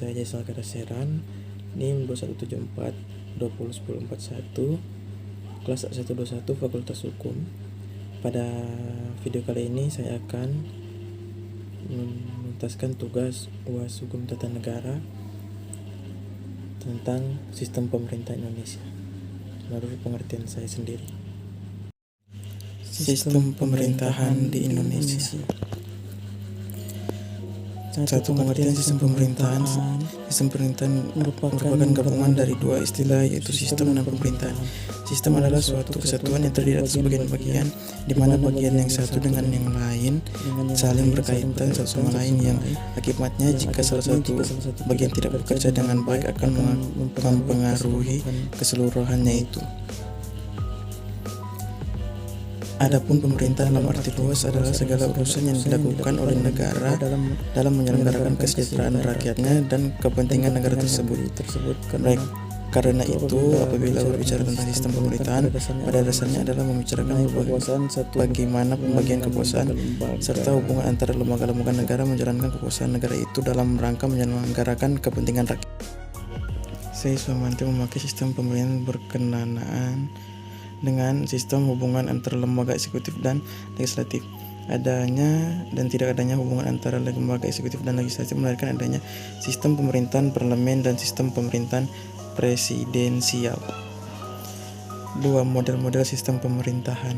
saya Jaisal Kadaseran, NIM 2174 kelas 121 Fakultas Hukum. Pada video kali ini saya akan menuntaskan tugas UAS Hukum Tata Negara tentang sistem pemerintah Indonesia menurut pengertian saya sendiri. Sistem pemerintahan di Indonesia. Satu pengertian sistem pemerintahan. Sistem pemerintahan merupakan gabungan dari dua istilah, yaitu sistem dan pemerintahan. Sistem adalah suatu kesatuan yang terdiri atas bagian-bagian, di mana bagian yang satu dengan yang lain saling berkaitan satu sama lain, yang akibatnya jika salah satu bagian tidak bekerja dengan baik akan mempengaruhi keseluruhannya itu. Adapun pemerintah dalam arti luas adalah segala urusan yang dilakukan oleh negara dalam menyelenggarakan kesejahteraan rakyatnya dan kepentingan negara tersebut. Karena itu, apabila berbicara tentang sistem pemerintahan, pada dasarnya adalah membicarakan bagaimana pembagian kekuasaan serta hubungan antara lembaga-lembaga negara menjalankan kekuasaan negara itu dalam rangka menyelenggarakan kepentingan rakyat. Saya Suamanti memakai sistem pemerintahan berkenaan dengan sistem hubungan antara lembaga eksekutif dan legislatif. Adanya dan tidak adanya hubungan antara lembaga eksekutif dan legislatif melahirkan adanya sistem pemerintahan parlemen dan sistem pemerintahan presidensial. Dua model sistem pemerintahan.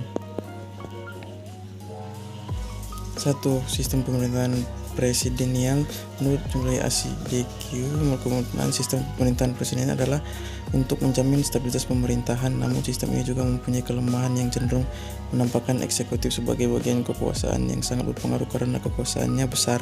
1. Sistem pemerintahan presidensial. Menurut Julie ACDQ, kemudian sistem pemerintahan presiden adalah untuk menjamin stabilitas pemerintahan, namun sistem ini juga mempunyai kelemahan yang cenderung menampakkan eksekutif sebagai bagian kekuasaan yang sangat berpengaruh karena kekuasaannya besar.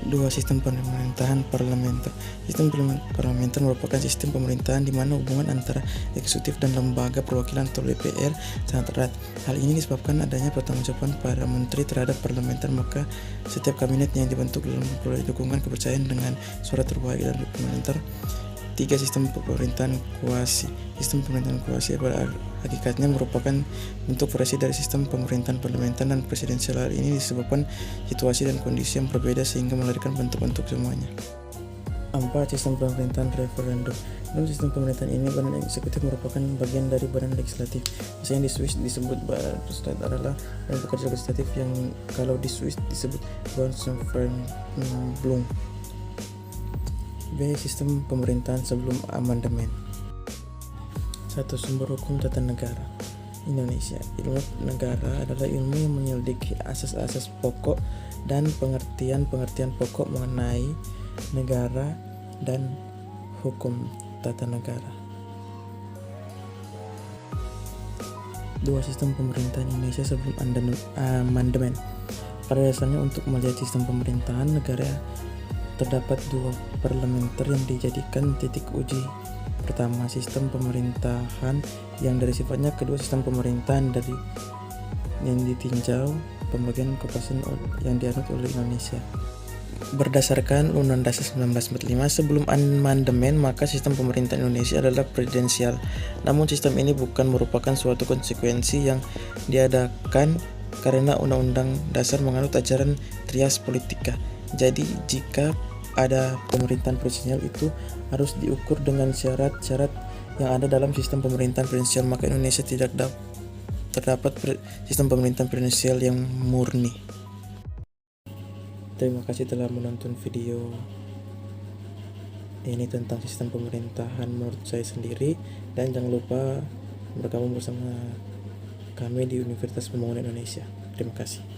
2. Sistem pemerintahan parlementer. Sistem parlementer merupakan sistem pemerintahan di mana hubungan antara eksekutif dan lembaga perwakilan atau DPR sangat erat. Hal ini disebabkan adanya pertanggungjawaban para menteri terhadap parlementer, maka setiap kabinet yang dibentuk dalam memperoleh dukungan kepercayaan dengan suara terbanyak dari parlementer. 3. Sistem pemerintahan kuasi. Sistem pemerintahan kuasi pada hakikatnya merupakan bentuk variasi dari sistem pemerintahan parlementer dan presidensial. Hal ini disebabkan situasi dan kondisi yang berbeda sehingga melahirkan bentuk-bentuk semuanya. 4. Sistem pemerintahan referendum. Dalam sistem pemerintahan ini, badan eksekutif merupakan bagian dari badan legislatif. Misalnya di Swiss disebut badan legislatif adalah badan pekerja legislatif, yang kalau di Swiss disebut Bundesversammlung. B. Sistem pemerintahan sebelum amandemen. 1. Sumber hukum tata negara Indonesia. Ilmu negara adalah ilmu yang menyelidiki asas-asas pokok dan pengertian pokok mengenai negara dan hukum tata negara. 2. Sistem pemerintahan Indonesia sebelum amandemen. Pada dasarnya, untuk melihat sistem pemerintahan negara terdapat dua parlementer yang dijadikan titik uji. Pertama, sistem pemerintahan yang dari sifatnya; kedua, sistem pemerintahan dari yang ditinjau pembagian kekuasaan yang dianut oleh Indonesia. Berdasarkan Undang-Undang Dasar 1945 sebelum amandemen, maka sistem pemerintahan Indonesia adalah presidensial. Namun sistem ini bukan merupakan suatu konsekuensi yang diadakan karena Undang-Undang Dasar menganut ajaran trias politika. Jadi jika ada pemerintahan presidensial, itu harus diukur dengan syarat-syarat yang ada dalam sistem pemerintahan presidensial, maka Indonesia tidak terdapat sistem pemerintahan presidensial yang murni. Terima kasih telah menonton video ini tentang sistem pemerintahan menurut saya sendiri, dan jangan lupa bergabung bersama kami di Universitas Pembangunan Indonesia. Terima kasih.